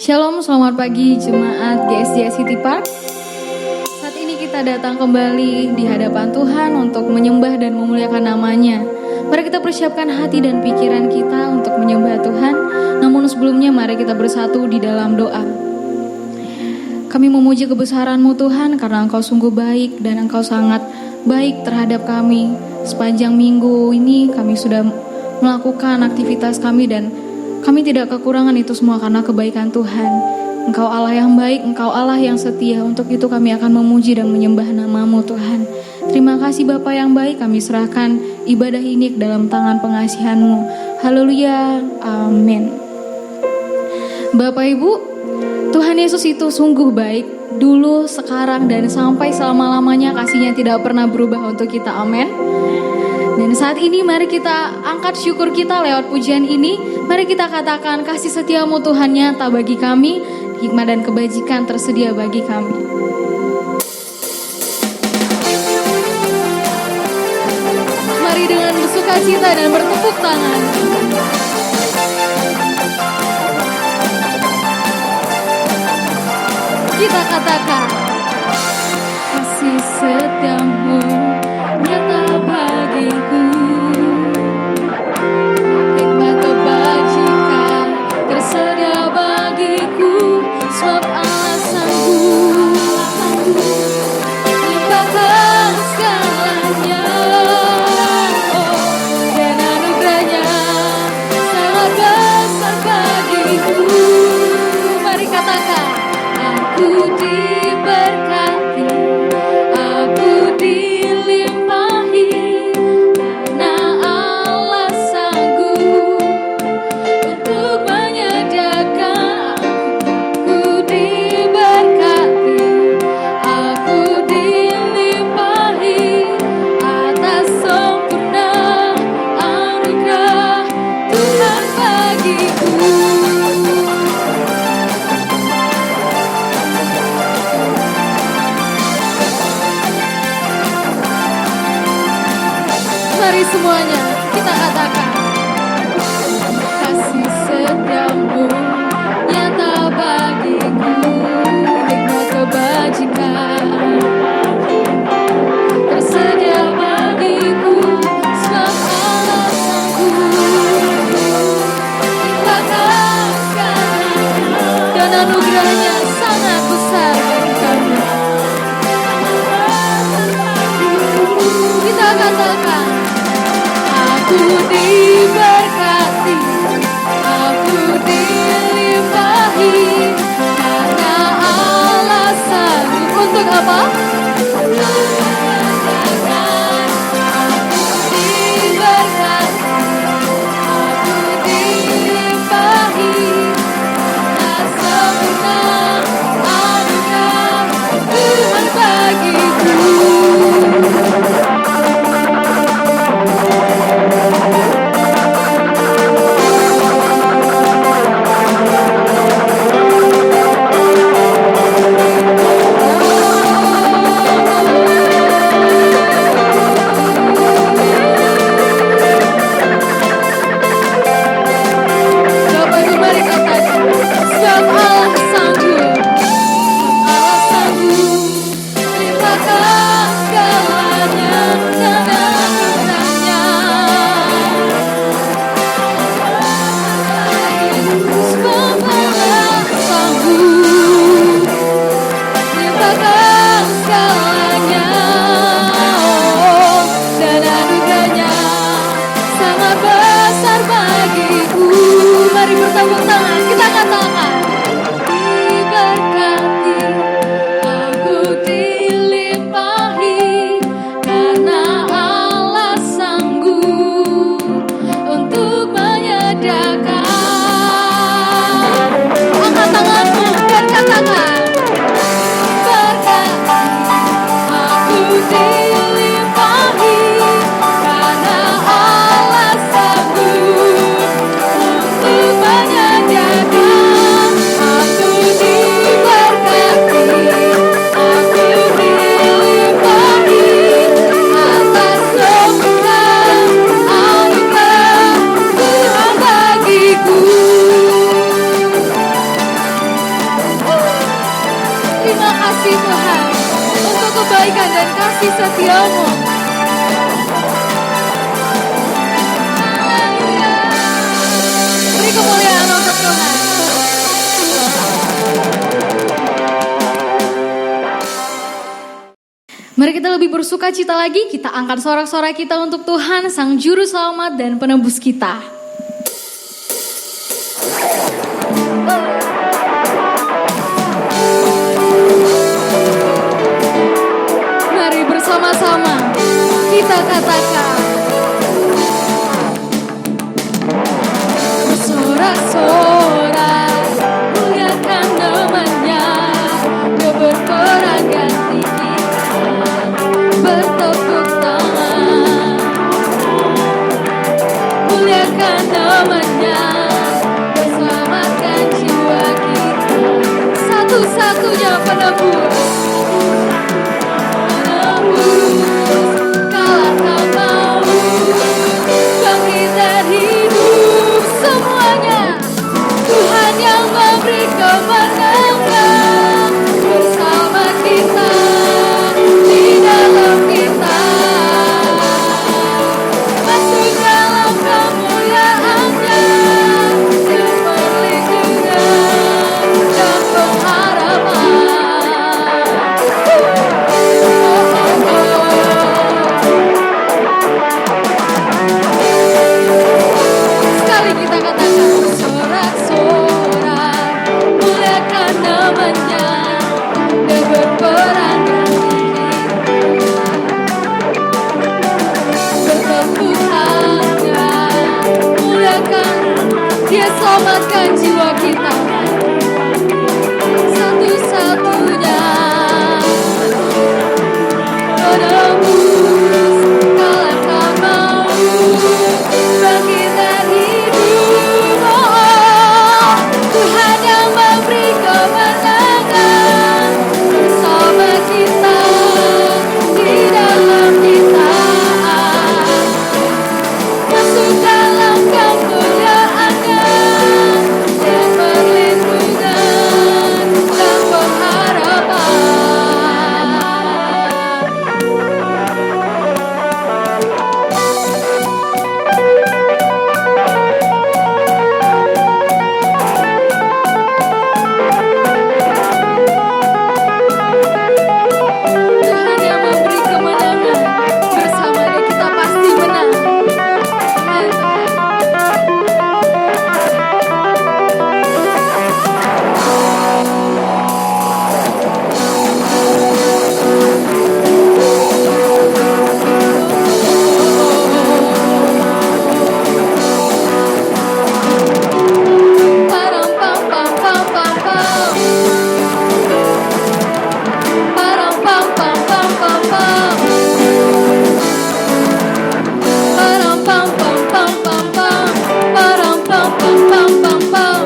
Shalom, selamat pagi jemaat GSJ City Park. Saat ini kita datang kembali di hadapan Tuhan untuk menyembah dan memuliakan nama-Nya. Mari kita persiapkan hati dan pikiran kita untuk menyembah Tuhan. Namun sebelumnya mari kita bersatu di dalam doa. Kami memuji kebesaran-Mu Tuhan karena Engkau sungguh baik dan Engkau sangat baik terhadap kami. Sepanjang minggu ini kami sudah melakukan aktivitas kami dan kami tidak kekurangan itu semua karena kebaikan Tuhan. Engkau Allah yang baik, Engkau Allah yang setia. Untuk itu kami akan memuji dan menyembah nama-Mu Tuhan. Terima kasih Bapa yang baik, kami serahkan ibadah ini ke dalam tangan pengasihan-Mu. Haleluya, amin. Bapak Ibu, Tuhan Yesus itu sungguh baik. Dulu, sekarang, dan sampai selama-lamanya kasih-Nya tidak pernah berubah untuk kita, amin. Dan saat ini mari kita angkat syukur kita lewat pujian ini. Mari kita katakan kasih setia-Mu Tuhan nyata bagi kami, hikmat dan kebajikan tersedia bagi kami. Mari dengan bersukacita dan bertepuk tangan kita katakan kasih setia-Mu nyata bagiku, hikmat kebajikan tersedia bagiku, sebab Allah sanggup limpahkan segalanya, dan anugerahnya sangat besar bagiku. Mari katakan, aku diberkati, aku dilimpahi, karena Allah sanggup untuk menyediakan. Aku diberkati, aku dilimpahi atas sempurna anugerah Tuhan bagiku. Mari semuanya kita katakan kasih setia-Mu nyata bagiku, hikmat kebajikan tersedia bagiku, sebab Allah sanggup limpahkan segalanya, dan anugerahnya sangat besar bagi kami. Kita katakan aku diberkati, aku dilimpahi, karena Allah sanggup. Untuk apa? Aku diberkati, aku dilimpahi atas sempurna anugerah Tuhan bagiku. Bapak Ibu mari katakan, sebab Allah sanggup, Allah sanggup limpahkan segalanya dan anugerahnya, sebab Allah sanggup limpahkan segalanya, dan anugerahnya sangat besar bagiku. Mari bertepuk tangan kita katakan diberkati, aku dilimpahi, karena Allah sanggup untuk menyediakan. Angkat tanganmu dan katakan berkati, aku dilimpahi, karena Allah sanggup untuk menyediakan. Aku diberkati, aku dilimpahi atas sempurna anugerah Tuhan bagiku. kasih setiamu. Beri kemuliaan untuk Tuhan. Mari kita lebih bersuka cita lagi, kita angkat sorak-sorai kita untuk Tuhan, Sang Juru Selamat dan Penebus kita. Mari bersama-sama kita katakan, bersorak-sorai, muliakan namanya, Dia berperang ganti kita, bertepuk tangan, muliakan namanya, berselamatkan jiwa kita, satu-satunya penebus. Tuhan yang memberi kemenangan bersama kita, di dalam kita, masuk dalam kemuliaan-Nya dan perlindungan dan pengharapan. Sekali kita katakan, sorak-sorai, muliakan namanya, Dia berperang ganti kita, bertepuk tangan, muliakan, Dia selamatkan jiwa kita, satu-satunya penebus, kalahkan maut, bangkit dari hidup. Oh, Tuhan yang memberi kemenangan bersama kita, di dalam kita, masuk dalam kemuliaan-Nya dan perlindungan dan pengharapan. Tuhan yang memberi kemenangan, bersama Dia kita pasti menang. Param pam pam pam pam pam. Param pam pam pam pam pam. Param pam pam pam pam pam. Param pam pam pam pam pam.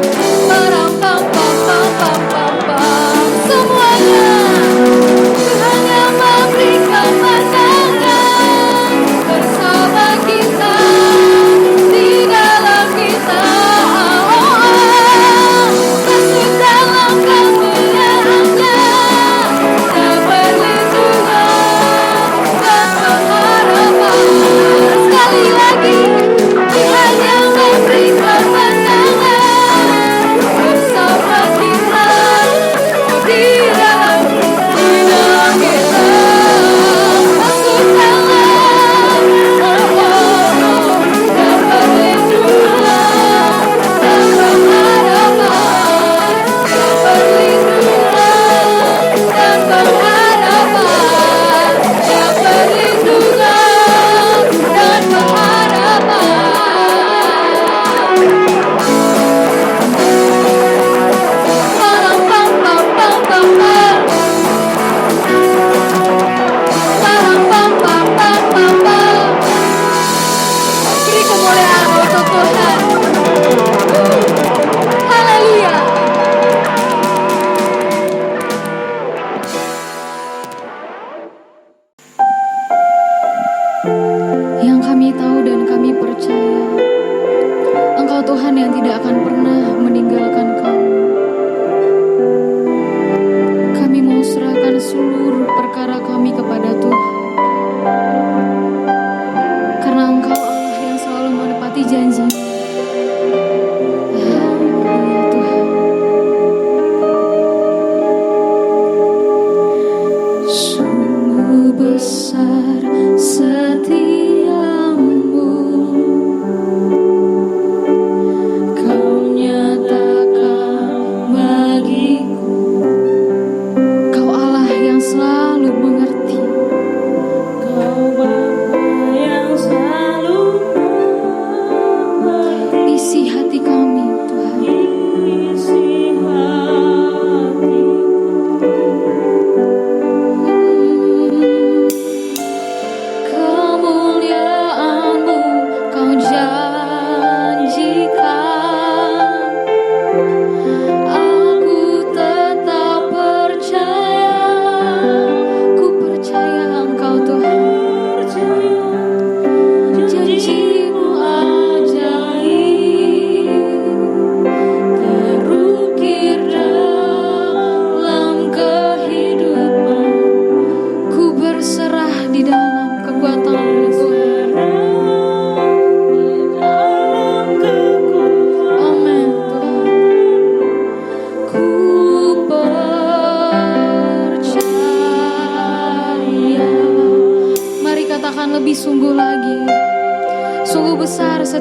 Param pam pam pam pam pam pam. Semuanya Tuhan yang memberi kemenangan bersama kita, di dalam kita. Masuk dalam kemuliaan-Nya dan perlindungan dan pengharapan. Sekali lagi, Tuhan yang memberi kemenangan bersama kita, di dalam kita. Masuk dalam dan perlindungan dan pengharapan, dan perlindungan dan pengharapan, dan perlindungan dan pengharapan. Param pam pam pam pam pam. Param pam pam pam pam pam. Beri kemuliaan untuk Tuhan. Haleluya. Yang kami tahu dan kami percaya, Engkau Tuhan yang tidak akan pernah meninggalkan kami. Kami mau serahkan seluruh perkara kami kepada Tuhan.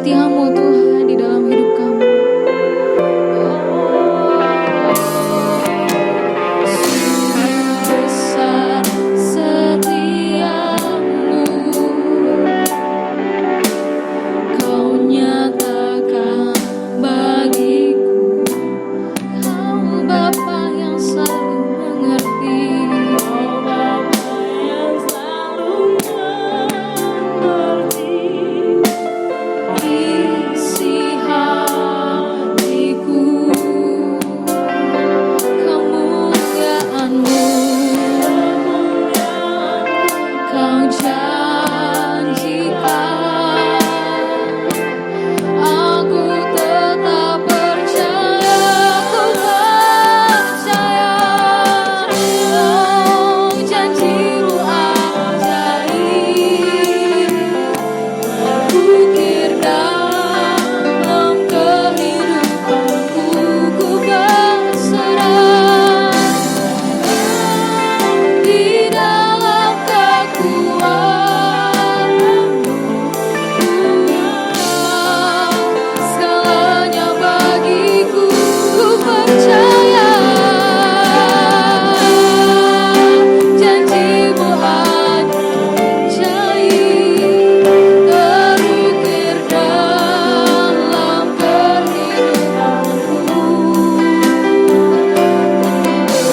setia-Mu Tuhan di dalam hidup kami. Besar setiamu, Kau nyatakan bagiku, Kau Bapa yang selalu mengerti. Isi hatiku kemuliaan-Mu, Kau janjikan, aku tetap percaya, ku percaya. Oh, janji-Mu ajaib, ukir dalam kehidupanku, ku berserah di dalam kekuatan-Mu. Segalanya bagiku, ku percaya. Janji-Mu ajaib, terukir dalam kehidupanku.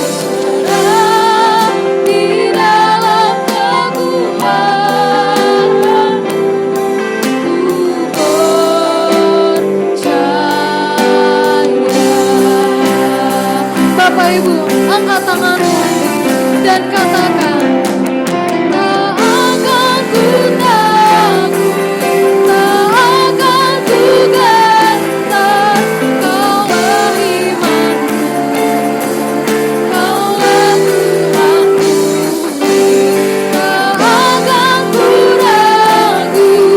Berserah di dalam kekuatan-Mu, ku percaya. Bapak Ibu, angkat tanganmu dan katakan, tak akan ku takut, tak akan ku gentar, Kaulah imanku, Kaulah Tuhanku. Tak akan ku ragukan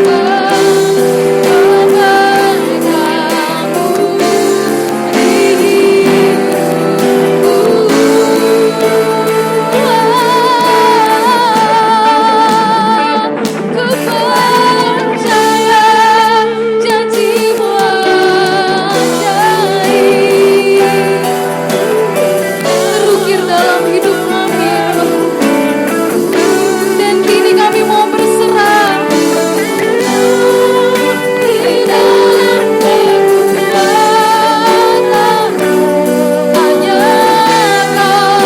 kebaikan-Mu di hidupku. Ku percaya janji-Mu ajaib, terukir dalam hidup kami, dan kini kami mau berserah di dalam kekuatan-Mu. Hanya Kau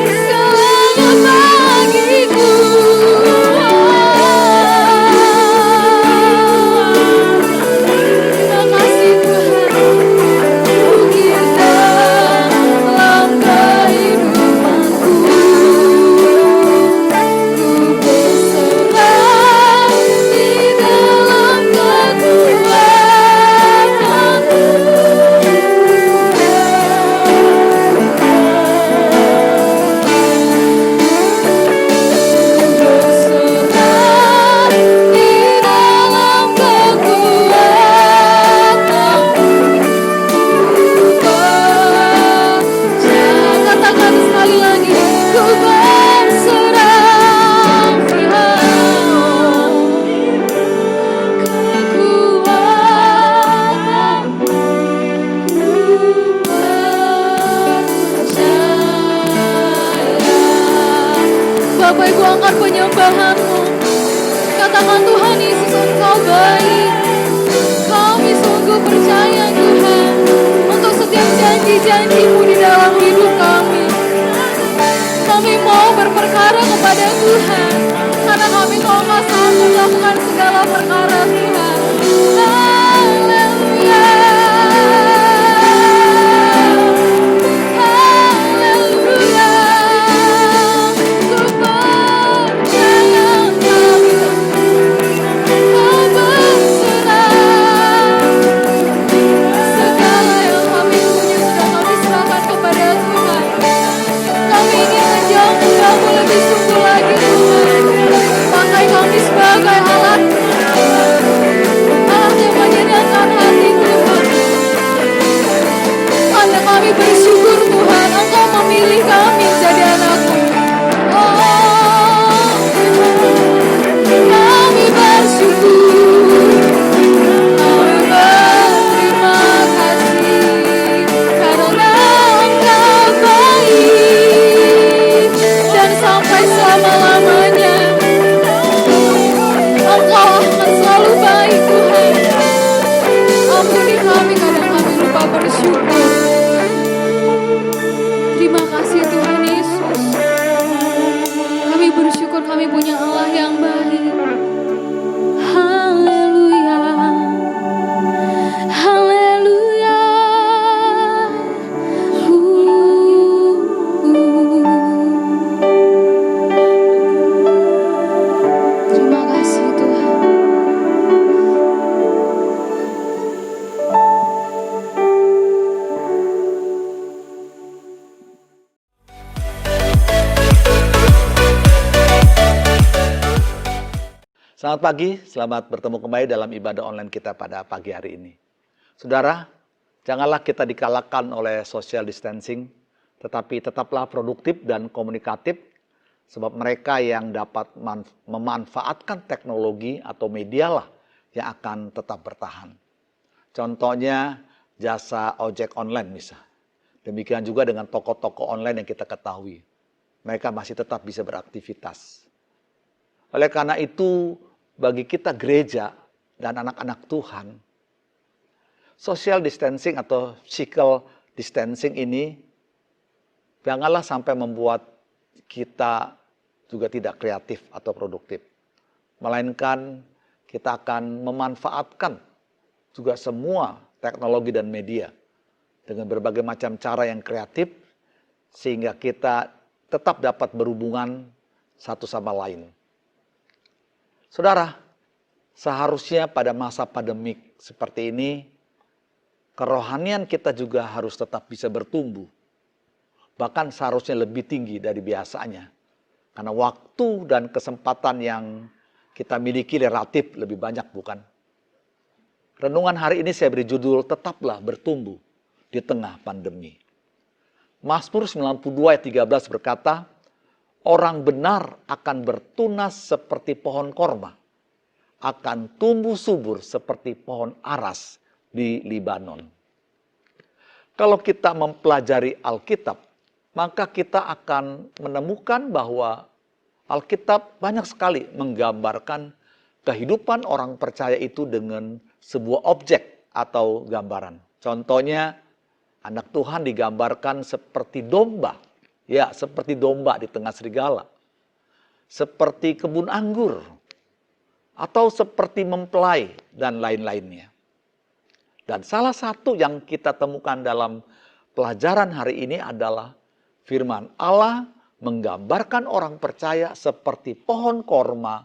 segalanya bagiku. Terima kasih Tuhan, ukir dalam kehidupanku, ku berserah di dalam kekuatan-Mu. Berserah di dalam kekuatan-Mu, ku percaya. Katakan sekali lagi, ku berserah kekuatan-Mu, ku percaya. Bapak Ibu, angkat penyembahanmu. Katakan, Tuhan Yesus, Engkau baik. Kami sungguh percaya Tuhan untuk setiap janji-janji-Mu di dalam hidup kami. Kami mau berperkara kepada Tuhan, karena kami tahu Engkau sanggup melakukan segala perkara Tuhan. Haleluya. Haleluya. Ku percaya kami, Kau berserah. Segala yang kami punya sudah kami serahkan kepada Tuhan. Kami ingin menjauh-jauh lebih sungguh lagi Tuhan. Pakai kami sebagai alat Selamat pagi, selamat bertemu kembali dalam ibadah online kita pada pagi hari ini. Saudara, janganlah kita dikalahkan oleh social distancing, tetapi tetaplah produktif dan komunikatif, sebab mereka yang dapat memanfaatkan teknologi atau media lah yang akan tetap bertahan. Contohnya jasa ojek online misalnya. Demikian juga dengan toko-toko online yang kita ketahui. Mereka masih tetap bisa beraktivitas. Oleh karena itu, bagi kita gereja dan anak-anak Tuhan, social distancing atau physical distancing ini janganlah sampai membuat kita juga tidak kreatif atau produktif. Melainkan kita akan memanfaatkan juga semua teknologi dan media dengan berbagai macam cara yang kreatif sehingga kita tetap dapat berhubungan satu sama lain. Saudara, seharusnya pada masa pandemik seperti ini, kerohanian kita juga harus tetap bisa bertumbuh. Bahkan seharusnya lebih tinggi dari biasanya. Karena waktu dan kesempatan yang kita miliki relatif lebih banyak, bukan? Renungan hari ini saya beri judul, Tetaplah Bertumbuh di Tengah Pandemi. Mazmur 92 ayat 13 berkata, orang benar akan bertunas seperti pohon korma, akan tumbuh subur seperti pohon aras di Libanon. Kalau kita mempelajari Alkitab, maka kita akan menemukan bahwa Alkitab banyak sekali menggambarkan kehidupan orang percaya itu dengan sebuah objek atau gambaran. Contohnya, anak Tuhan digambarkan seperti domba. Ya, seperti domba di tengah serigala. Seperti kebun anggur. Atau seperti mempelai dan lain-lainnya. Dan salah satu yang kita temukan dalam pelajaran hari ini adalah firman Allah menggambarkan orang percaya seperti pohon korma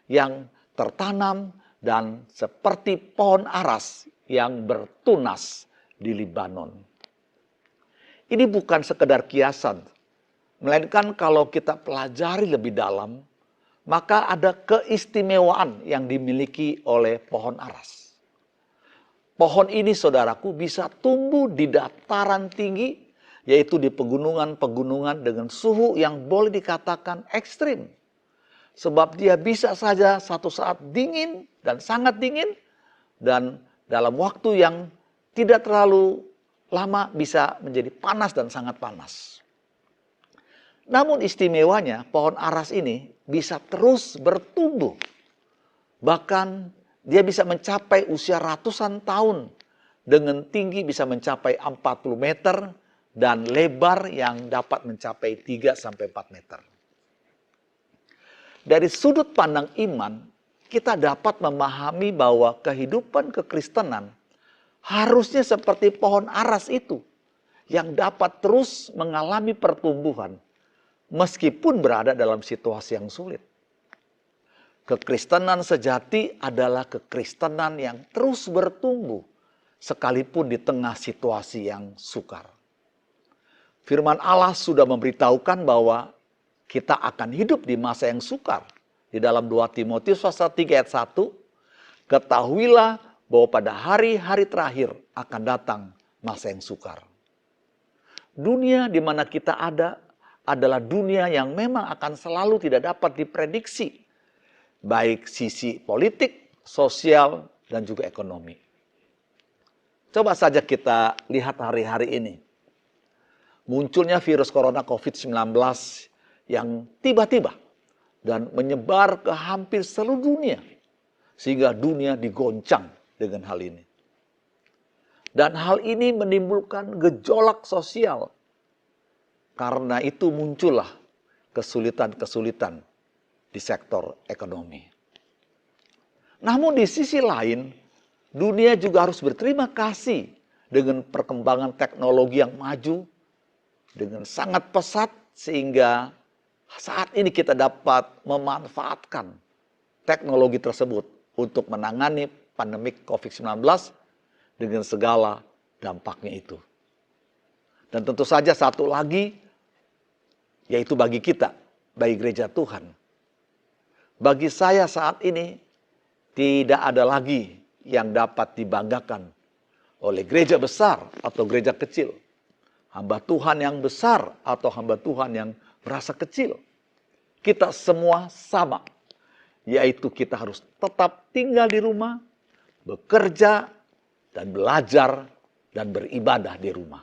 yang tertanam dan seperti pohon aras yang bertunas di Libanon. Ini bukan sekedar kiasan. Melainkan kalau kita pelajari lebih dalam, maka ada keistimewaan yang dimiliki oleh pohon aras. Pohon ini, saudaraku, bisa tumbuh di dataran tinggi, yaitu di pegunungan-pegunungan dengan suhu yang boleh dikatakan ekstrim. Sebab dia bisa saja satu saat dingin dan sangat dingin, dan dalam waktu yang tidak terlalu lama bisa menjadi panas dan sangat panas. Namun istimewanya pohon aras ini bisa terus bertumbuh. Bahkan dia bisa mencapai usia ratusan tahun. Dengan tinggi bisa mencapai 40 meter dan lebar yang dapat mencapai 3-4 meter. Dari sudut pandang iman, kita dapat memahami bahwa kehidupan kekristenan harusnya seperti pohon aras itu yang dapat terus mengalami pertumbuhan meskipun berada dalam situasi yang sulit. Kekristenan sejati adalah kekristenan yang terus bertumbuh sekalipun di tengah situasi yang sukar. Firman Allah sudah memberitahukan bahwa kita akan hidup di masa yang sukar. Di dalam 2 Timotius pasal 3 ayat 1, ketahuilah bahwa pada hari-hari terakhir akan datang masa yang sukar. Dunia di mana kita ada adalah dunia yang memang akan selalu tidak dapat diprediksi. Baik sisi politik, sosial, dan juga ekonomi. Coba saja kita lihat hari-hari ini. Munculnya virus corona COVID-19 yang tiba-tiba dan menyebar ke hampir seluruh dunia. Sehingga dunia digoncang dengan hal ini. Dan hal ini menimbulkan gejolak sosial. Karena itu muncullah kesulitan-kesulitan di sektor ekonomi. Namun di sisi lain, dunia juga harus berterima kasih dengan perkembangan teknologi yang maju dengan sangat pesat sehingga saat ini kita dapat memanfaatkan teknologi tersebut untuk menangani pandemik COVID-19 dengan segala dampaknya itu. Dan tentu saja satu lagi, yaitu bagi kita, bagi gereja Tuhan. Bagi saya saat ini, Tidak ada lagi yang dapat dibanggakan oleh gereja besar atau gereja kecil. Hamba Tuhan yang besar atau hamba Tuhan yang merasa kecil. Kita semua sama. Yaitu kita harus tetap tinggal di rumah, bekerja, dan belajar, dan beribadah di rumah.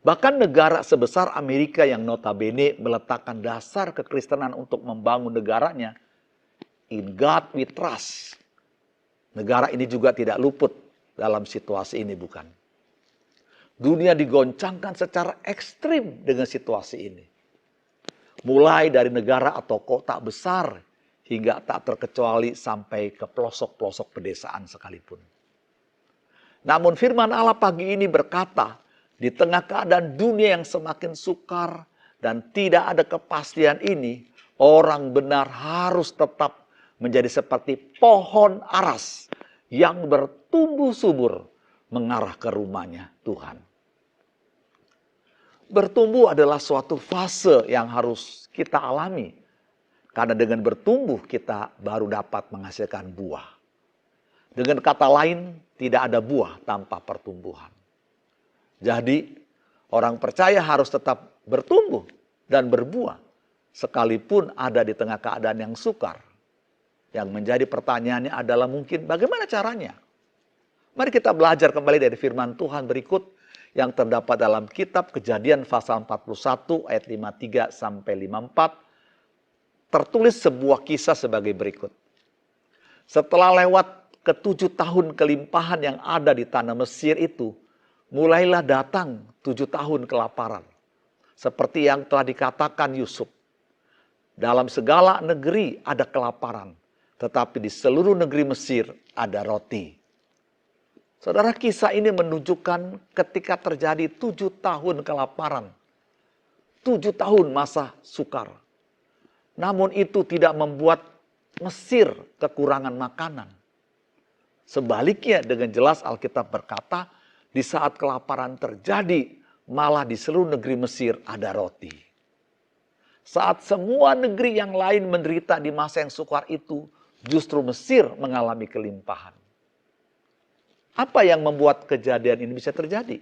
Bahkan negara sebesar Amerika yang notabene meletakkan dasar kekristenan untuk membangun negaranya, in God we trust. Negara ini juga tidak luput dalam situasi ini, bukan? Dunia digoncangkan secara ekstrim dengan situasi ini. Mulai dari negara atau kota besar hingga tak terkecuali sampai ke pelosok-pelosok pedesaan sekalipun. Namun firman Allah pagi ini berkata, di tengah keadaan dunia yang semakin sukar dan tidak ada kepastian ini, orang benar harus tetap menjadi seperti pohon aras yang bertumbuh subur mengarah ke rumahnya Tuhan. Bertumbuh adalah suatu fase yang harus kita alami. Karena dengan bertumbuh kita baru dapat menghasilkan buah. Dengan kata lain, tidak ada buah tanpa pertumbuhan. Jadi, orang percaya harus tetap bertumbuh dan berbuah. Sekalipun ada di tengah keadaan yang sukar. Yang menjadi pertanyaannya adalah mungkin bagaimana caranya? Mari kita belajar kembali dari firman Tuhan berikut yang terdapat dalam kitab Kejadian pasal 41 ayat 53 sampai 54. Tertulis sebuah kisah sebagai berikut. Setelah lewat ke-7 tahun kelimpahan yang ada di tanah Mesir itu, mulailah datang 7 tahun kelaparan. Seperti yang telah dikatakan Yusuf. Dalam segala negeri ada kelaparan, tetapi di seluruh negeri Mesir ada roti. Saudara, kisah ini menunjukkan ketika terjadi 7 tahun kelaparan. 7 tahun masa sukar. Namun itu tidak membuat Mesir kekurangan makanan. Sebaliknya dengan jelas Alkitab berkata, di saat kelaparan terjadi, malah di seluruh negeri Mesir ada roti. Saat semua negeri yang lain menderita di masa yang sukar itu, justru Mesir mengalami kelimpahan. Apa yang membuat kejadian ini bisa terjadi?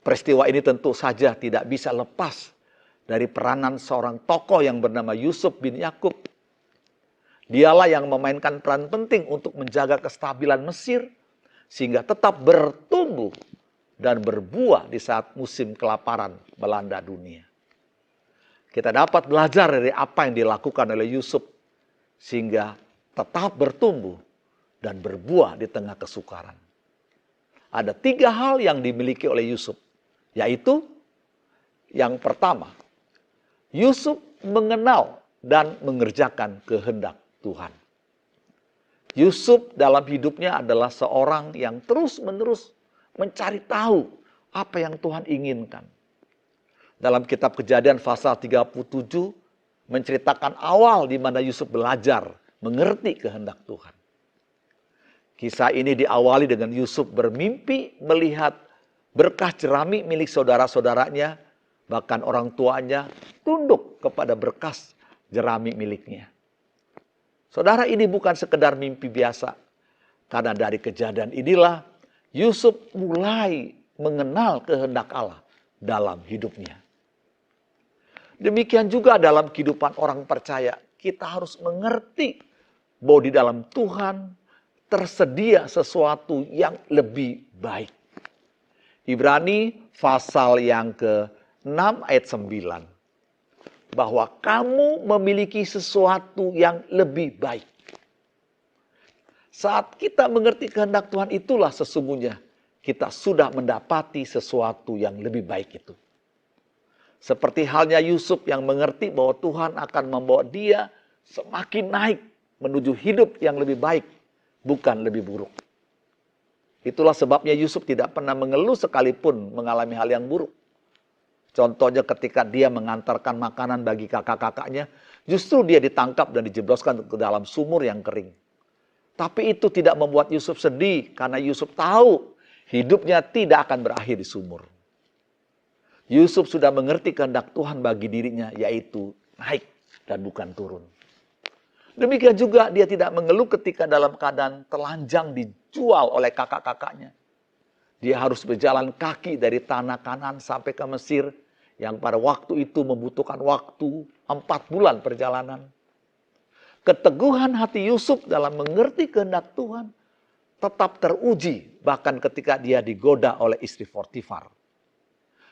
Peristiwa ini tentu saja tidak bisa lepas dari peranan seorang tokoh yang bernama Yusuf bin Yakub. Dialah yang memainkan peran penting untuk menjaga kestabilan Mesir sehingga tetap bertumbuh dan berbuah di saat musim kelaparan melanda dunia. Kita dapat belajar dari apa yang dilakukan oleh Yusuf sehingga tetap bertumbuh dan berbuah di tengah kesukaran. Ada 3 hal yang dimiliki oleh Yusuf, yaitu yang pertama, Yusuf mengenal dan mengerjakan kehendak Tuhan. Yusuf dalam hidupnya adalah seorang yang terus-menerus mencari tahu apa yang Tuhan inginkan. Dalam kitab Kejadian pasal 37 menceritakan awal di mana Yusuf belajar mengerti kehendak Tuhan. Kisah ini diawali dengan Yusuf bermimpi melihat berkah jerami milik saudara-saudaranya, bahkan orang tuanya tunduk kepada berkas jerami miliknya. Saudara, ini bukan sekedar mimpi biasa. Karena dari kejadian inilah Yusuf mulai mengenal kehendak Allah dalam hidupnya. Demikian juga dalam kehidupan orang percaya, kita harus mengerti bahwa di dalam Tuhan tersedia sesuatu yang lebih baik. Ibrani pasal yang ke-6 ayat 9. Bahwa kamu memiliki sesuatu yang lebih baik. Saat kita mengerti kehendak Tuhan, itulah sesungguhnya kita sudah mendapati sesuatu yang lebih baik itu. Seperti halnya Yusuf yang mengerti bahwa Tuhan akan membawa dia semakin naik menuju hidup yang lebih baik, bukan lebih buruk. Itulah sebabnya Yusuf tidak pernah mengeluh sekalipun mengalami hal yang buruk. Contohnya ketika dia mengantarkan makanan bagi kakak-kakaknya, justru dia ditangkap dan dijebloskan ke dalam sumur yang kering. Tapi itu tidak membuat Yusuf sedih, karena Yusuf tahu hidupnya tidak akan berakhir di sumur. Yusuf sudah mengerti kehendak Tuhan bagi dirinya, yaitu naik dan bukan turun. Demikian juga dia tidak mengeluh ketika dalam keadaan telanjang dijual oleh kakak-kakaknya. Dia harus berjalan kaki dari tanah Kanaan sampai ke Mesir, yang pada waktu itu membutuhkan waktu 4 bulan perjalanan. Keteguhan hati Yusuf dalam mengerti kehendak Tuhan tetap teruji bahkan ketika dia digoda oleh istri Potifar.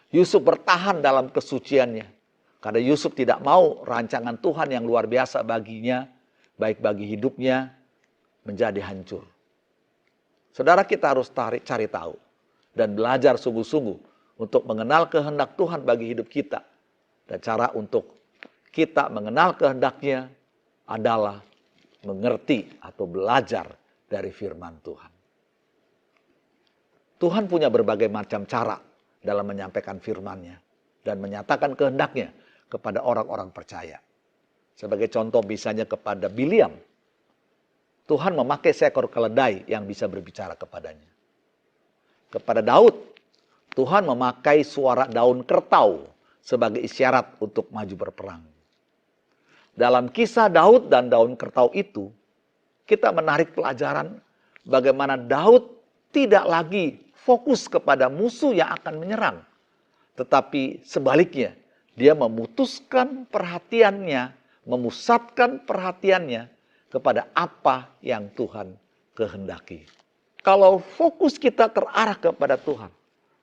Yusuf bertahan dalam kesuciannya karena Yusuf tidak mau rancangan Tuhan yang luar biasa baginya, baik bagi hidupnya, menjadi hancur. Saudara, kita harus cari tahu dan belajar sungguh-sungguh untuk mengenal kehendak Tuhan bagi hidup kita. Dan cara untuk kita mengenal kehendaknya adalah mengerti atau belajar dari firman Tuhan. Tuhan punya berbagai macam cara dalam menyampaikan firman-Nya dan menyatakan kehendaknya kepada orang-orang percaya. Sebagai contoh misalnya kepada Biliam, Tuhan memakai seekor keledai yang bisa berbicara kepadanya. Kepada Daud, Tuhan memakai suara daun kertau sebagai isyarat untuk maju berperang. Dalam kisah Daud dan daun kertau itu, kita menarik pelajaran bagaimana Daud tidak lagi fokus kepada musuh yang akan menyerang. Tetapi sebaliknya, dia memutuskan perhatiannya, memusatkan perhatiannya kepada apa yang Tuhan kehendaki. Kalau fokus kita terarah kepada Tuhan,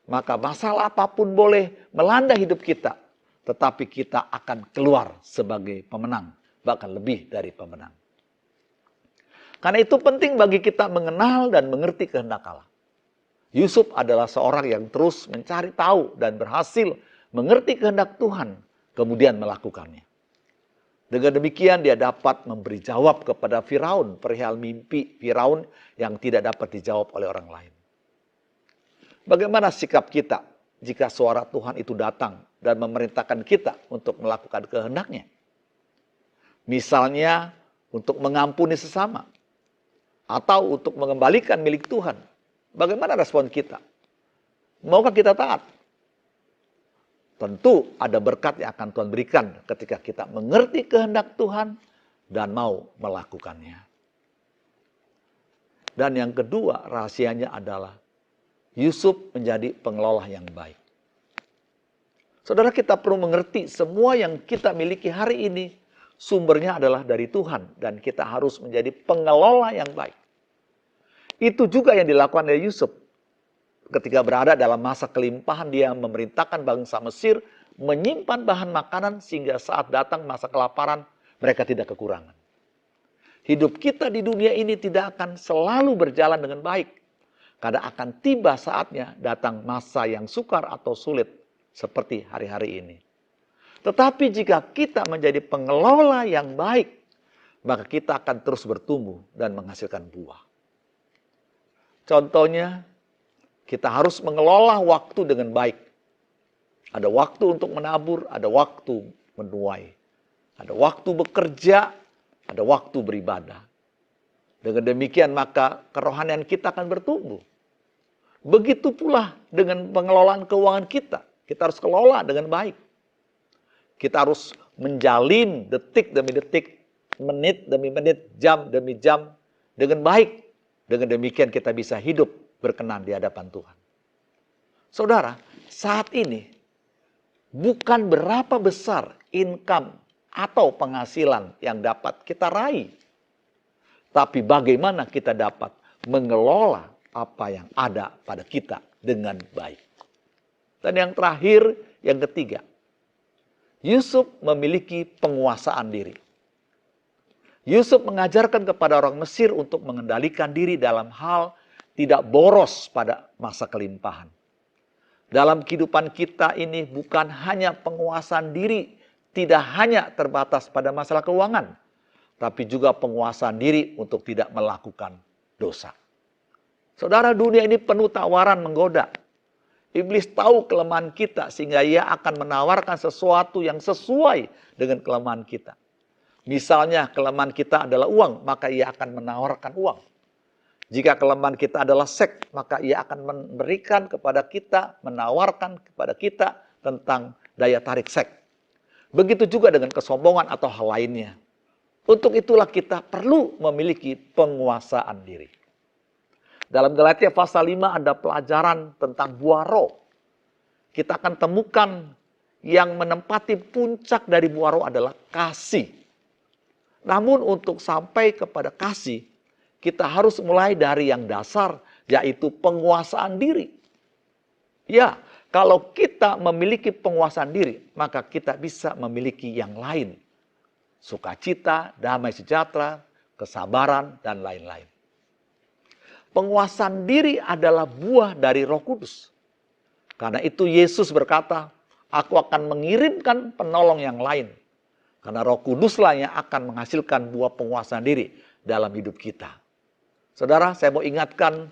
maka masalah apapun boleh melanda hidup kita, tetapi kita akan keluar sebagai pemenang, bahkan lebih dari pemenang. Karena itu penting bagi kita mengenal dan mengerti kehendak Allah. Yusuf adalah seorang yang terus mencari tahu dan berhasil mengerti kehendak Tuhan, kemudian melakukannya. Dengan demikian dia dapat memberi jawab kepada Firaun, perihal mimpi Firaun yang tidak dapat dijawab oleh orang lain. Bagaimana sikap kita jika suara Tuhan itu datang dan memerintahkan kita untuk melakukan kehendaknya? Misalnya untuk mengampuni sesama atau untuk mengembalikan milik Tuhan. Bagaimana respon kita? Maukah kita taat? Tentu ada berkat yang akan Tuhan berikan ketika kita mengerti kehendak Tuhan dan mau melakukannya. Dan yang kedua rahasianya adalah Yusuf menjadi pengelola yang baik. Saudara, kita perlu mengerti semua yang kita miliki hari ini sumbernya adalah dari Tuhan dan kita harus menjadi pengelola yang baik. Itu juga yang dilakukan oleh Yusuf. Ketika berada dalam masa kelimpahan, dia memerintahkan bangsa Mesir menyimpan bahan makanan sehingga saat datang masa kelaparan, mereka tidak kekurangan. Hidup kita di dunia ini tidak akan selalu berjalan dengan baik. Karena akan tiba saatnya datang masa yang sukar atau sulit seperti hari-hari ini. Tetapi jika kita menjadi pengelola yang baik, maka kita akan terus bertumbuh dan menghasilkan buah. Contohnya, kita harus mengelola waktu dengan baik. Ada waktu untuk menabur, ada waktu menuai. Ada waktu bekerja, ada waktu beribadah. Dengan demikian maka kerohanian kita akan bertumbuh. Begitu pula dengan pengelolaan keuangan kita. Kita harus kelola dengan baik. Kita harus menjalin detik demi detik, menit demi menit, jam demi jam dengan baik. Dengan demikian kita bisa hidup berkenan di hadapan Tuhan. Saudara, saat ini bukan berapa besar income atau penghasilan yang dapat kita raih. Tapi bagaimana kita dapat mengelola apa yang ada pada kita dengan baik. Dan yang terakhir, yang ketiga. Yusuf memiliki penguasaan diri. Yusuf mengajarkan kepada orang Mesir untuk mengendalikan diri dalam hal tidak boros pada masa kelimpahan. Dalam kehidupan kita ini bukan hanya penguasaan diri, tidak hanya terbatas pada masalah keuangan, tapi juga penguasaan diri untuk tidak melakukan dosa. Saudara, dunia ini penuh tawaran menggoda. Iblis tahu kelemahan kita sehingga ia akan menawarkan sesuatu yang sesuai dengan kelemahan kita. Misalnya kelemahan kita adalah uang, maka ia akan menawarkan uang. Jika kelemahan kita adalah seks, maka ia akan memberikan kepada kita, menawarkan kepada kita tentang daya tarik seks. Begitu juga dengan kesombongan atau hal lainnya. Untuk itulah kita perlu memiliki penguasaan diri. Dalam Galatia pasal 5 ada pelajaran tentang buah roh. Kita akan temukan yang menempati puncak dari buah roh adalah kasih. Namun untuk sampai kepada kasih, kita harus mulai dari yang dasar, yaitu penguasaan diri. Ya, kalau kita memiliki penguasaan diri, maka kita bisa memiliki yang lain. Sukacita, damai sejahtera, kesabaran, dan lain-lain. Penguasaan diri adalah buah dari Roh Kudus. Karena itu Yesus berkata, aku akan mengirimkan penolong yang lain. Karena Roh Kuduslah yang akan menghasilkan buah penguasaan diri dalam hidup kita. Saudara, saya mau ingatkan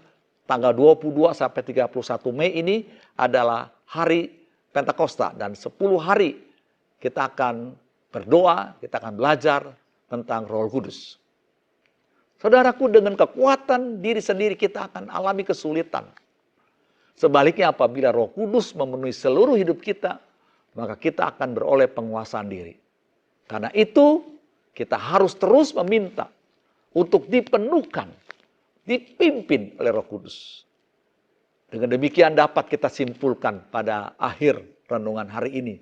tanggal 22 sampai 31 Mei ini adalah hari Pentakosta. Dan 10 hari kita akan berdoa, kita akan belajar tentang Roh Kudus. Saudaraku, dengan kekuatan diri sendiri kita akan alami kesulitan. Sebaliknya apabila Roh Kudus memenuhi seluruh hidup kita, maka kita akan beroleh penguasaan diri. Karena itu kita harus terus meminta untuk dipenuhkan, dipimpin oleh Roh Kudus. Dengan demikian dapat kita simpulkan pada akhir renungan hari ini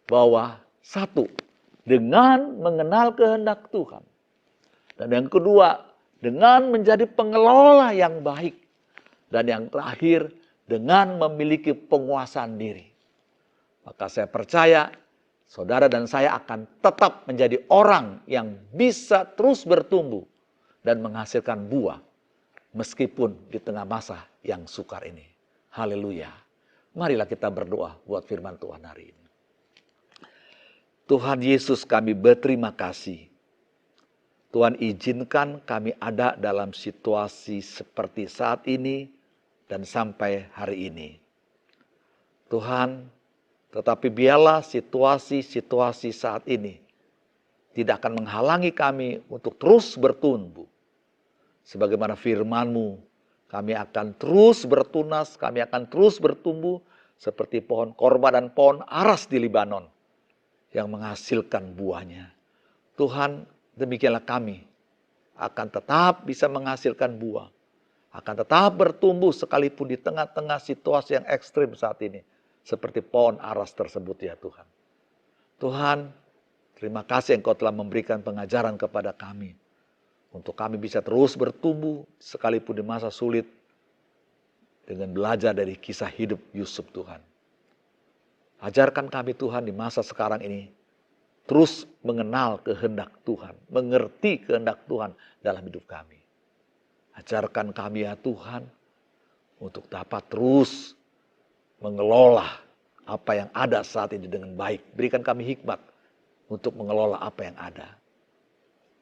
bahwa satu, dengan mengenal kehendak Tuhan. Dan yang kedua, dengan menjadi pengelola yang baik. Dan yang terakhir, dengan memiliki penguasaan diri. Maka saya percaya, saudara dan saya akan tetap menjadi orang yang bisa terus bertumbuh dan menghasilkan buah. Meskipun di tengah masa yang sukar ini. Haleluya. Marilah kita berdoa buat firman Tuhan hari ini. Tuhan Yesus, kami berterima kasih. Tuhan izinkan kami ada dalam situasi seperti saat ini dan sampai hari ini. Tuhan, tetapi biarlah situasi-situasi saat ini tidak akan menghalangi kami untuk terus bertumbuh. Sebagaimana firman-Mu, kami akan terus bertunas, kami akan terus bertumbuh seperti pohon korba dan pohon aras di Libanon yang menghasilkan buahnya. Tuhan, demikianlah kami akan tetap bisa menghasilkan buah. Akan tetap bertumbuh sekalipun di tengah-tengah situasi yang ekstrim saat ini. Seperti pohon aras tersebut ya Tuhan. Tuhan, terima kasih Engkau telah memberikan pengajaran kepada kami. Untuk kami bisa terus bertumbuh sekalipun di masa sulit. Dengan belajar dari kisah hidup Yusuf Tuhan. Ajarkan kami Tuhan di masa sekarang ini. Terus mengenal kehendak Tuhan. Mengerti kehendak Tuhan dalam hidup kami. Ajarkan kami ya Tuhan. Untuk dapat terus mengelola apa yang ada saat ini dengan baik. Berikan kami hikmat untuk mengelola apa yang ada.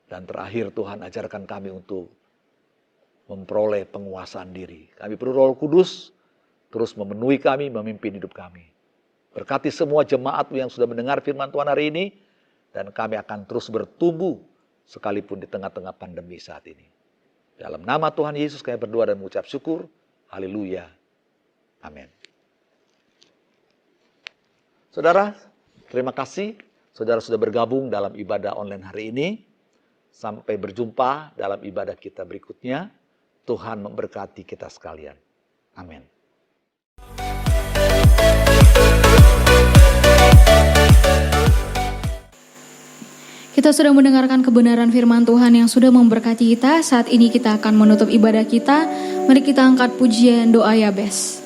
Dan terakhir Tuhan ajarkan kami untuk memperoleh penguasaan diri. Kami perlu Roh Kudus terus memenuhi kami, memimpin hidup kami. Berkati semua jemaat yang sudah mendengar firman Tuhan hari ini. Dan kami akan terus bertumbuh sekalipun di tengah-tengah pandemi saat ini. Dalam nama Tuhan Yesus kami berdoa dan mengucap syukur. Haleluya. Amin. Saudara, terima kasih. Saudara sudah bergabung dalam ibadah online hari ini. Sampai berjumpa dalam ibadah kita berikutnya. Tuhan memberkati kita sekalian. Amin. Kita sudah mendengarkan kebenaran firman Tuhan yang sudah memberkati kita. Saat ini kita akan menutup ibadah kita. Mari kita angkat pujian doa Yabes.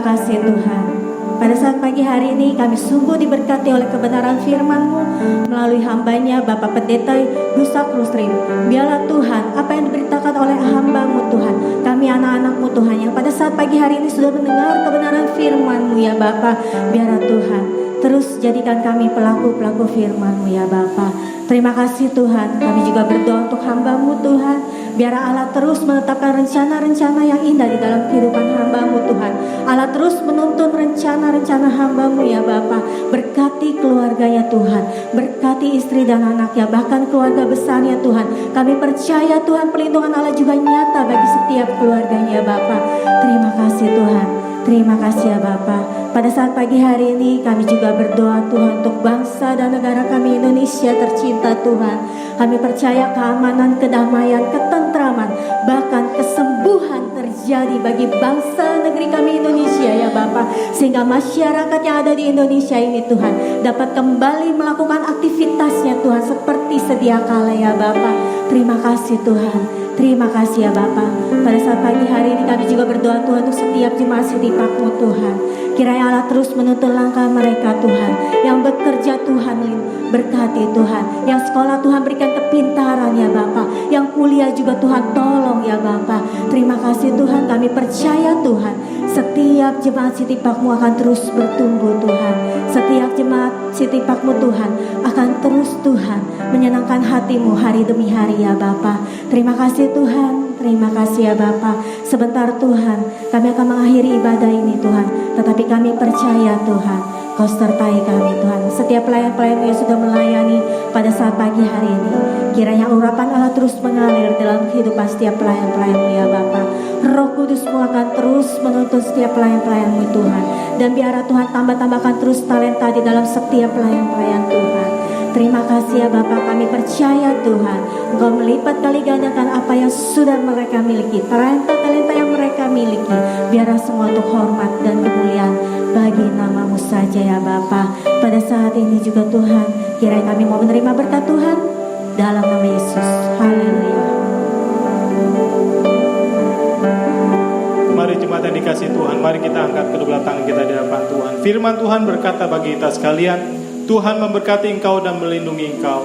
kasih Tuhan. Pada saat pagi hari ini kami sungguh diberkati oleh kebenaran firman-Mu melalui hambanya Bapak Pendeta Dusak Rusrin. Biarlah Tuhan apa yang diberitakan oleh hamba-Mu Tuhan, kami anak-anak-Mu Tuhan yang pada saat pagi hari ini sudah mendengar kebenaran firman-Mu ya Bapak. Biarlah Tuhan terus jadikan kami pelaku-pelaku firman-Mu ya Bapa. Terima kasih Tuhan. Kami juga berdoa untuk hamba-Mu Tuhan. Biar Allah terus menetapkan rencana-rencana yang indah di dalam kehidupan hamba-Mu Tuhan. Allah terus menuntun rencana-rencana hamba-Mu ya Bapa. Berkati keluarganya Tuhan. Berkati istri dan anaknya, bahkan keluarga besarnya Tuhan. Kami percaya Tuhan pelindungan Allah juga nyata bagi setiap keluarganya Bapa. Terima kasih Tuhan. Terima kasih ya Bapa. Pada saat pagi hari ini kami juga berdoa Tuhan untuk bangsa dan negara kami Indonesia tercinta Tuhan. Kami percaya keamanan, kedamaian, ketentraman, bahkan kesembuhan terjadi bagi bangsa negeri kami Indonesia ya Bapa. Sehingga masyarakat yang ada di Indonesia ini Tuhan dapat kembali melakukan aktivitasnya Tuhan seperti sedia kala ya Bapa. Terima kasih Tuhan. Terima kasih ya Bapa. Pada saat pagi hari ini kami juga berdoa Tuhan untuk setiap jemaat City Park-Mu Tuhan. Kiranya Allah terus menuntun langkah mereka Tuhan. Yang bekerja Tuhan berkati Tuhan. Yang sekolah Tuhan berikan kepintaran ya Bapa. Yang kuliah juga Tuhan tolong ya Bapa. Terima kasih Tuhan, kami percaya Tuhan setiap jemaat City Park-Mu akan terus bertumbuh Tuhan. Setiap jemaat City Park-Mu Tuhan akan terus Tuhan menyenangkan hati-Mu hari demi hari ya Bapa. Terima kasih Tuhan, terima kasih ya Bapa. Sebentar Tuhan, kami akan mengakhiri ibadah ini Tuhan. Tetapi kami percaya Tuhan, Kau sertai kami Tuhan. Setiap pelayan-pelayan yang sudah melayani pada saat pagi hari ini, kiranya urapan Allah terus mengalir dalam kehidupan setiap pelayan-pelayan-Mu ya Bapa. Roh Kudus-Mu akan terus menuntun setiap pelayan-pelayan-Mu Tuhan. Dan biarlah Tuhan tambah-tambahkan terus talenta di dalam setiap pelayan-pelayan Tuhan. Terima kasih ya Bapa, kami percaya Tuhan Engkau melipat kali gandakan apa yang sudah mereka miliki, talenta-talenta yang mereka miliki. Biarlah semua untuk hormat dan kemuliaan bagi nama-Mu saja ya Bapa. Pada saat ini juga Tuhan, kiranya kami mau menerima berkat Tuhan dalam nama Yesus. Haleluya. Mari jemaat yang dikasih Tuhan, mari kita angkat kedua tangan kita di hadapan Tuhan. Firman Tuhan berkata bagi kita sekalian, Tuhan memberkati engkau dan melindungi engkau.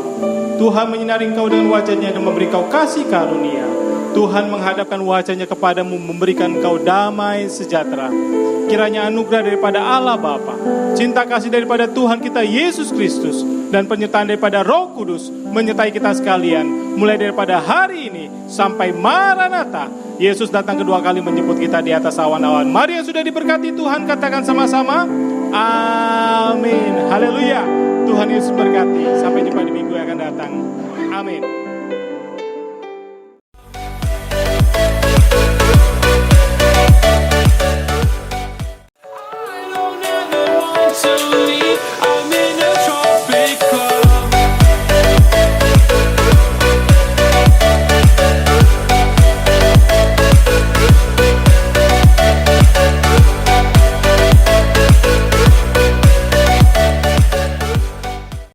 Tuhan menyinari engkau dengan wajah-Nya dan memberi engkau kasih karunia. Tuhan menghadapkan wajah-Nya kepadamu, memberikan engkau damai sejahtera. Kiranya anugerah daripada Allah Bapa, cinta kasih daripada Tuhan kita Yesus Kristus, dan penyertaan daripada Roh Kudus menyertai kita sekalian, mulai daripada hari ini sampai Maranatha. Yesus datang kedua kali menjemput kita di atas awan-awan. Mari yang sudah diberkati Tuhan katakan sama-sama, amin. Haleluya. Tuhan Yesus berkati. Sampai jumpa di minggu yang akan datang. Amin.